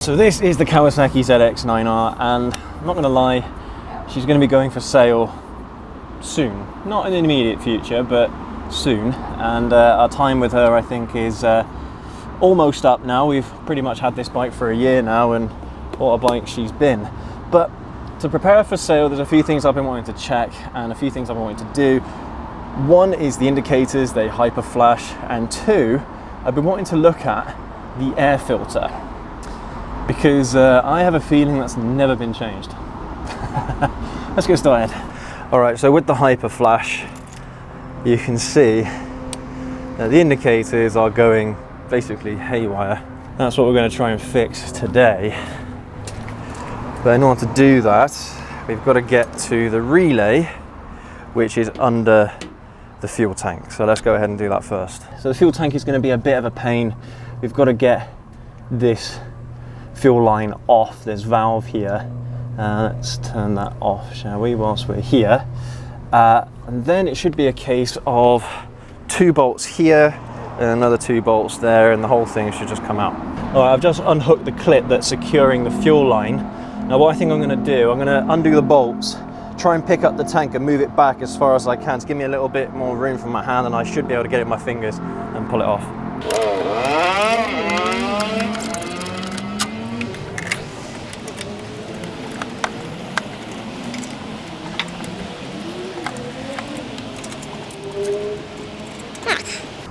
So this is the Kawasaki ZX-9R, and I'm not going to lie, she's going to be going for sale soon. Not in the immediate future, but soon. And our time with her, I think, is almost up now. We've pretty much had this bike for a year now, and what a bike she's been. But to prepare her for sale, there's a few things I've been wanting to check and a few things I've been wanting to do. One is the indicators, they hyper flash, and two, I've been wanting to look at the air filter, because I have a feeling that's never been changed. Let's get started. Alright, so with the hyper flash, you can see that the indicators are going basically haywire. That's what we're going to try and fix today. But in order to do that, we've got to get to the relay, which is under the fuel tank. So let's go ahead and do that first. So the fuel tank is going to be a bit of a pain. We've got to get this fuel line off. There's valve here. Let's turn that off, shall we, whilst we're here. And then it should be a case of 2 bolts here and another 2 bolts there, and the whole thing should just come out. All right, I've just unhooked the clip that's securing the fuel line. Now what I think I'm going to do, I'm going to undo the bolts, try and pick up the tank and move it back as far as I can to give me a little bit more room for my hand, and I should be able to get it with my fingers and pull it off.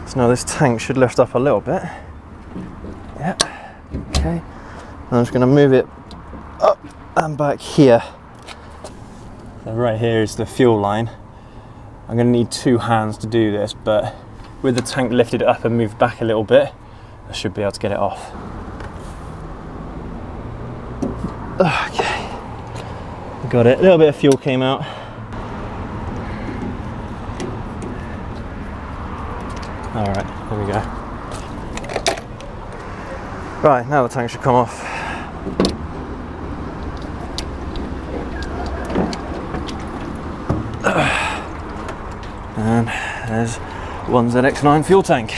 So now this tank should lift up a little bit. Yeah, okay. I'm just going to move it up and back here. So right here is the fuel line. I'm going to need 2 hands to do this, but with the tank lifted up and moved back a little bit, I should be able to get it off. Okay, got it. A little bit of fuel came out. All right, there we go. Right, now the tank should come off. And there's one ZX-9 fuel tank.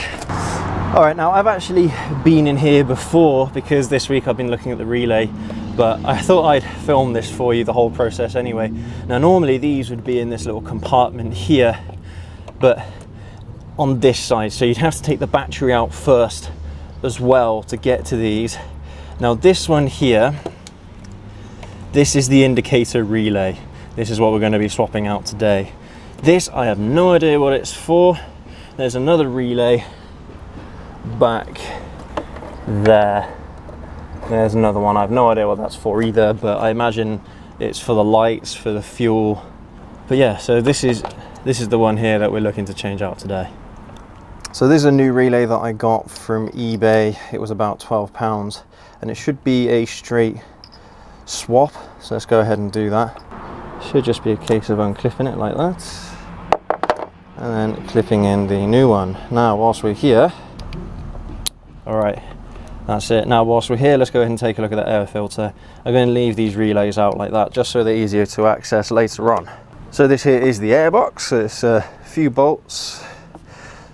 All right, now I've actually been in here before because this week I've been looking at the relay, but I thought I'd film this for you, the whole process anyway. Now normally these would be in this little compartment here, but on this side, so you'd have to take the battery out first as well to get to these. Now this one here, this is the indicator relay. This is what we're going to be swapping out today. This, I have no idea what it's for. There's another relay back there. There's another one. I have no idea what that's for either, but I imagine it's for the lights, for the fuel. But yeah, so this is the one here that we're looking to change out today. So this is a new relay that I got from eBay. It was about £12, and it should be a straight swap. So let's go ahead and do that. Should just be a case of unclipping it like that, and then clipping in the new one. Now, whilst we're here, all right, that's it. Now, whilst we're here, let's go ahead and take a look at the air filter. I'm going to leave these relays out like that, just so they're easier to access later on. So this here is the air box. It's a few bolts.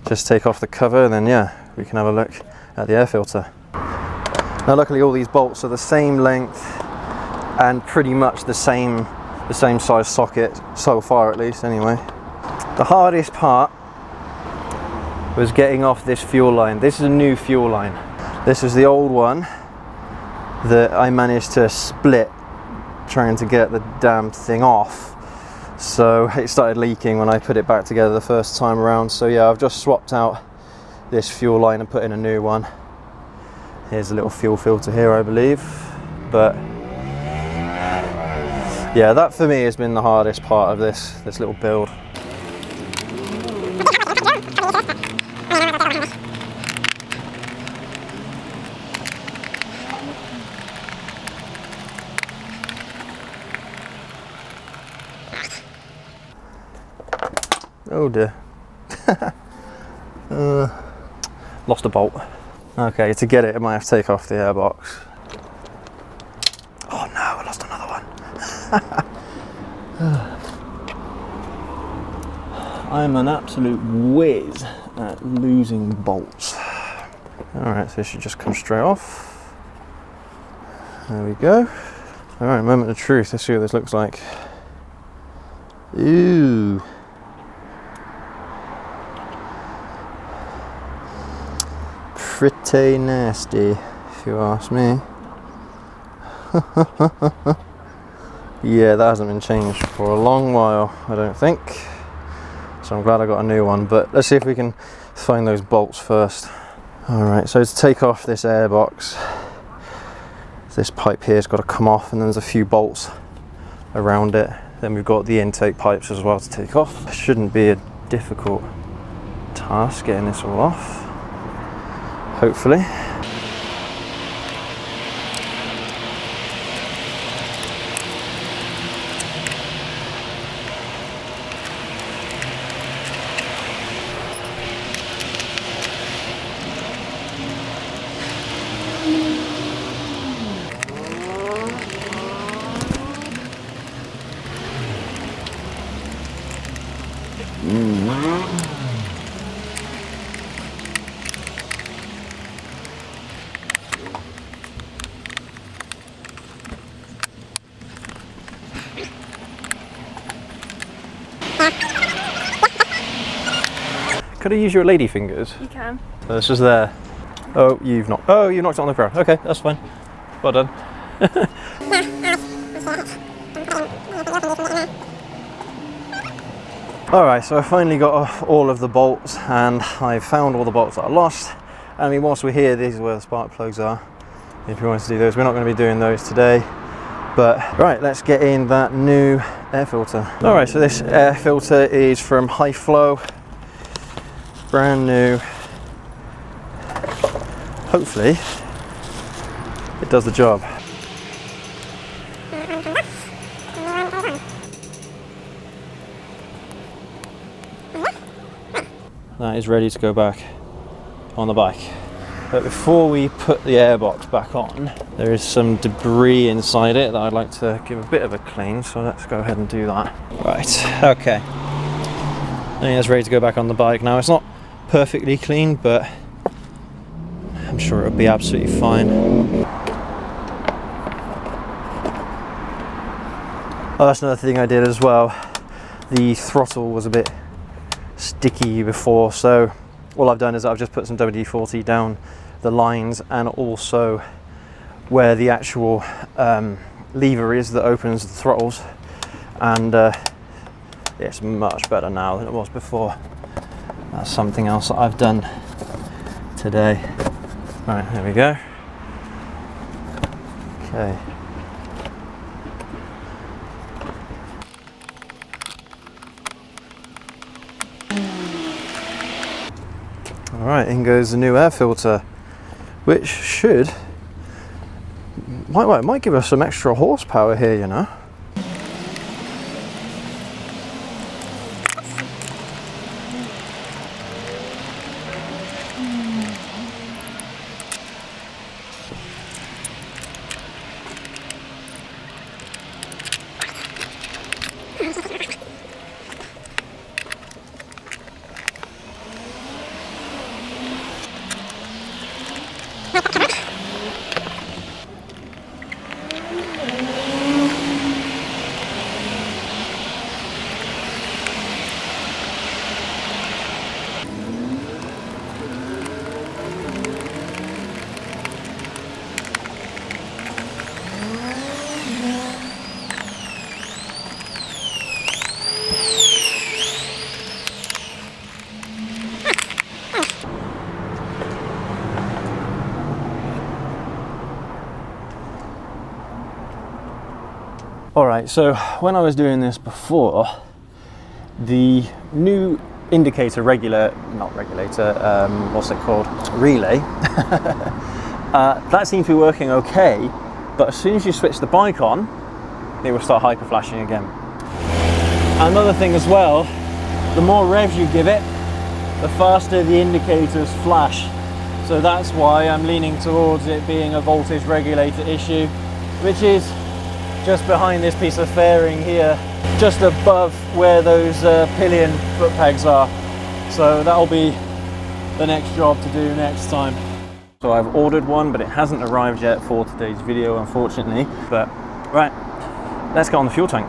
Just take off the cover, and then yeah, we can have a look at the air filter. Now luckily all these bolts are the same length and pretty much the same size socket, so far at least anyway. The hardest part was getting off this fuel line. This is a new fuel line. This was the old one that I managed to split trying to get the damn thing off. So it started leaking when I put it back together the first time around. So yeah, I've just swapped out this fuel line and put in a new one. Here's a little fuel filter here, I believe. But yeah, that for me has been the hardest part of this little build. Oh dear. Lost a bolt. Okay, to get it, I might have to take off the airbox. Oh no, I lost another one. I'm an absolute whiz at losing bolts. Alright, so this should just come straight off. There we go. Alright, moment of truth. Let's see what this looks like. Ooh. Pretty nasty, if you ask me. Yeah, that hasn't been changed for a long while, I don't think. So I'm glad I got a new one, but let's see if we can find those bolts first. Alright, so to take off this air box, this pipe here has got to come off, and then there's a few bolts around it. Then we've got the intake pipes as well to take off. It shouldn't be a difficult task getting this all off, hopefully. Could I use your lady fingers? You can. So it's just there. Oh, you've knocked it on the ground. Okay, that's fine. Well done. Alright, so I finally got off all of the bolts, and I've found all the bolts that I lost. I mean, whilst we're here, these are where the spark plugs are. If you want to do those, we're not going to be doing those today. But right, let's get in that new air filter. Alright, so this air filter is from High Flow. Brand new. Hopefully it does the job. That is ready to go back on the bike. But before we put the airbox back on, there is some debris inside it that I'd like to give a bit of a clean, so let's go ahead and do that. Right, okay. I think it's ready to go back on the bike now. It's not perfectly clean, but I'm sure it'll be absolutely fine. Oh, that's another thing I did as well. The throttle was a bit sticky before, so all I've done is I've just put some WD-40 down the lines and also where the actual lever is that opens the throttles, and it's much better now than it was before. That's something else that I've done today. Right, there we go. Okay. Alright, in goes the new air filter, which should, might give us some extra horsepower here, you know. Alright, so when I was doing this before, the new indicator relay, that seemed to be working okay, but as soon as you switch the bike on, it will start hyper flashing again. Another thing as well, the more revs you give it, the faster the indicators flash. So that's why I'm leaning towards it being a voltage regulator issue, which is just behind this piece of fairing here, just above where those pillion foot pegs are. So that'll be the next job to do next time. So I've ordered one, but it hasn't arrived yet for today's video, unfortunately. But right, let's get on the fuel tank.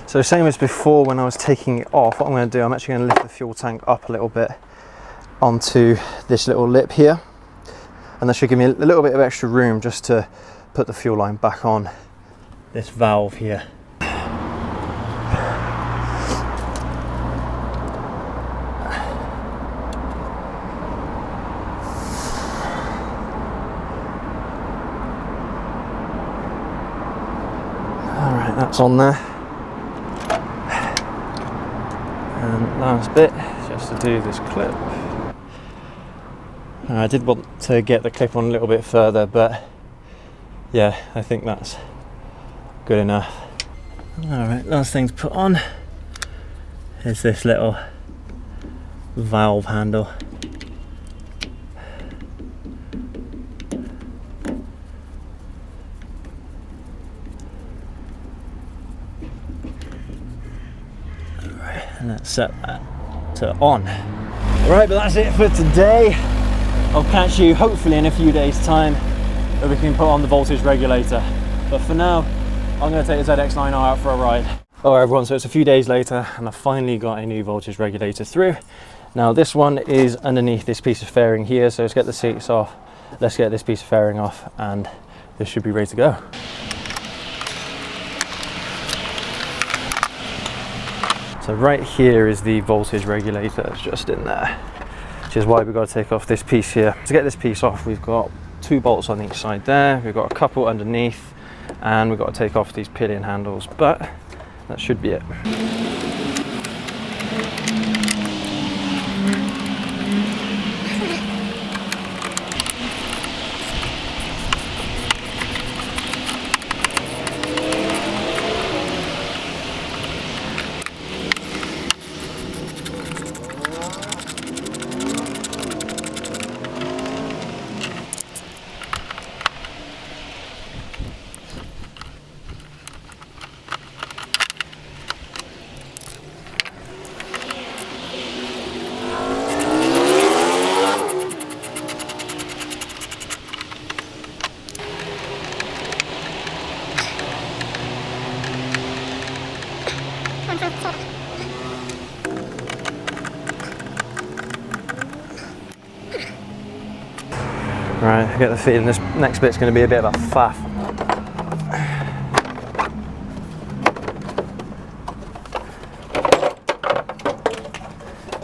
So same as before, when I was taking it off, what I'm going to do, I'm actually going to lift the fuel tank up a little bit onto this little lip here, and that should give me a little bit of extra room just to put the fuel line back on this valve here. Alright, that's on there. And last bit, just to do this clip. I did want to get the clip on a little bit further, but yeah, I think that's good enough. Alright, last thing to put on is this little valve handle. Alright, and let's set that to on. Right, but that's it for today. I'll catch you hopefully in a few days' time that we can put on the voltage regulator. But for now, I'm going to take the ZX-9R out for a ride. Alright everyone, so it's a few days later and I finally got a new voltage regulator through. Now this one is underneath this piece of fairing here, so let's get the seats off, let's get this piece of fairing off, and this should be ready to go. So right here is the voltage regulator, it's just in there, which is why we've got to take off this piece here. To get this piece off, we've got 2 bolts on each side there, we've got a couple underneath, and we've got to take off these pillion handles, but that should be it. Right, I get the feeling this next bit's going to be a bit of a faff.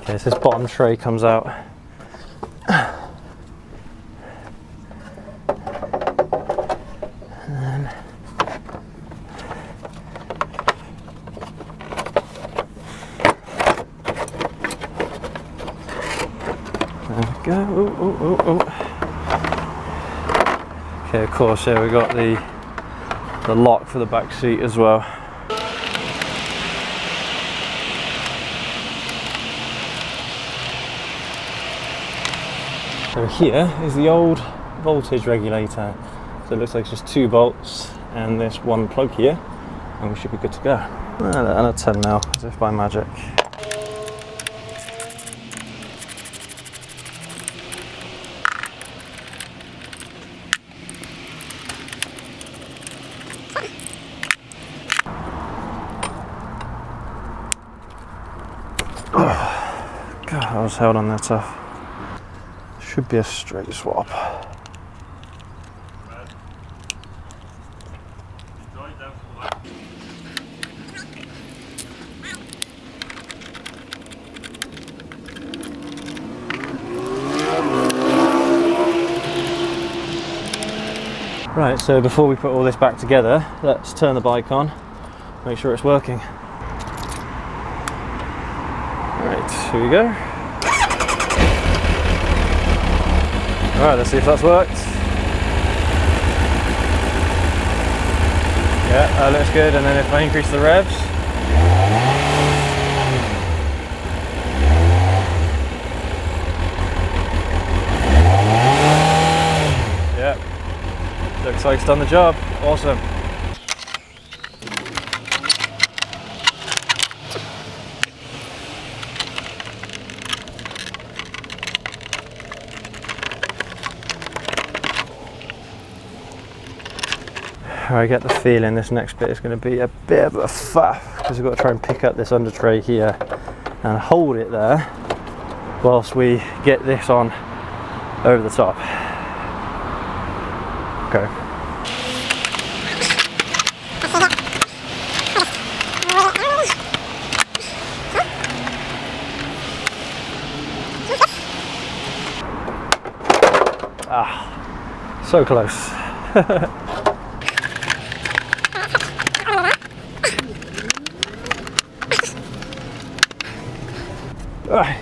Okay, so this bottom tray comes out. And there we go. Ooh, ooh, ooh, ooh. Okay, of course, here we got the lock for the back seat as well. So here is the old voltage regulator. So it looks like it's just 2 bolts and this one plug here, and we should be good to go. And a 10 mil, as if by magic. God, I was held on there tough. Should be a straight swap. Right, so before we put all this back together, let's turn the bike on, make sure it's working. Right, here we go. Alright, let's see if that's worked. Yeah, that looks good, and then if I increase the revs. Yeah, looks like it's done the job. Awesome. I get the feeling this next bit is going to be a bit of a faff, because we've got to try and pick up this under tray here and hold it there whilst we get this on over the top. Okay. Ah, so close.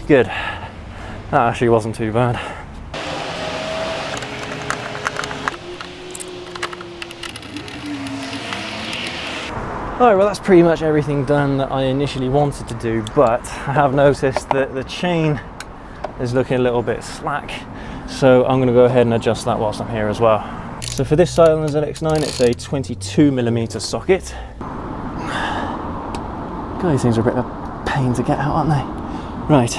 Good. That actually wasn't too bad. Alright, well that's pretty much everything done that I initially wanted to do, but I have noticed that the chain is looking a little bit slack, so I'm going to go ahead and adjust that whilst I'm here as well. So for this side on the ZX-9, it's a 22mm socket. God, these things are a bit of a pain to get out, aren't they? Right,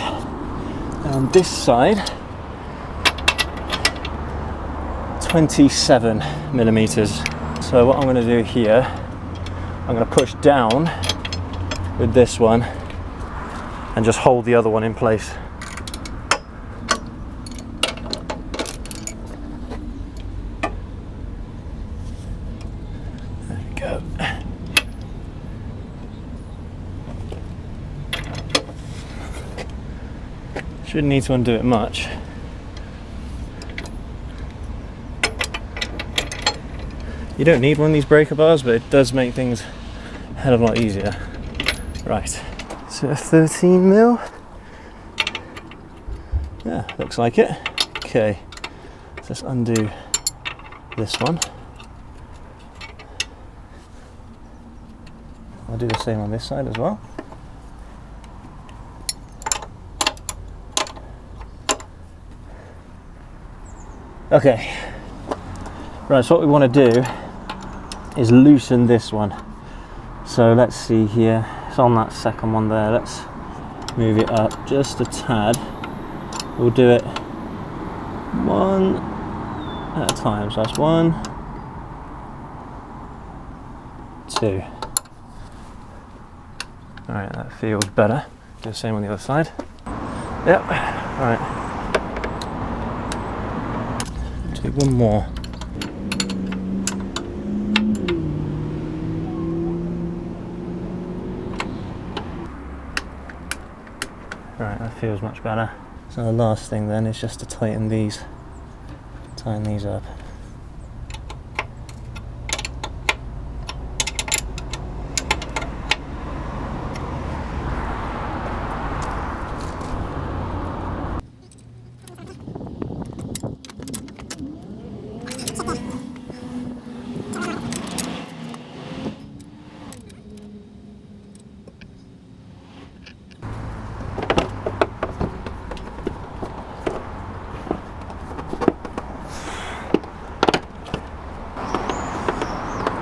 on this side, 27mm. So what I'm going to do here, I'm going to push down with this one and just hold the other one in place. There we go. Shouldn't need to undo it much. You don't need one of these breaker bars, but it does make things a hell of a lot easier. Right, so a 13mm. Yeah, looks like it. Okay, let's just undo this one. I'll do the same on this side as well. Okay, right, so what we want to do is loosen this one. So let's see here, it's on that second one there. Let's move it up just a tad. We'll do it one at a time. So that's 1, 2. Alright, that feels better. Do the same on the other side. Yep, alright. Do one more. Right, that feels much better. So the last thing then is just to tighten these up.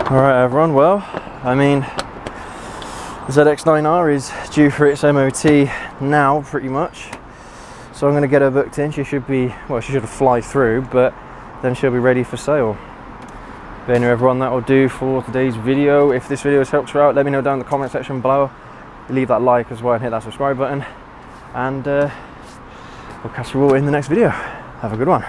Alright everyone, well, I mean, the ZX-9R is due for its MOT now, pretty much. So I'm going to get her booked in. She should be, well, she should fly through, but then she'll be ready for sale. But anyway everyone, that will do for today's video. If this video has helped you out, let me know down in the comment section below. Leave that like as well and hit that subscribe button. And we'll catch you all in the next video. Have a good one.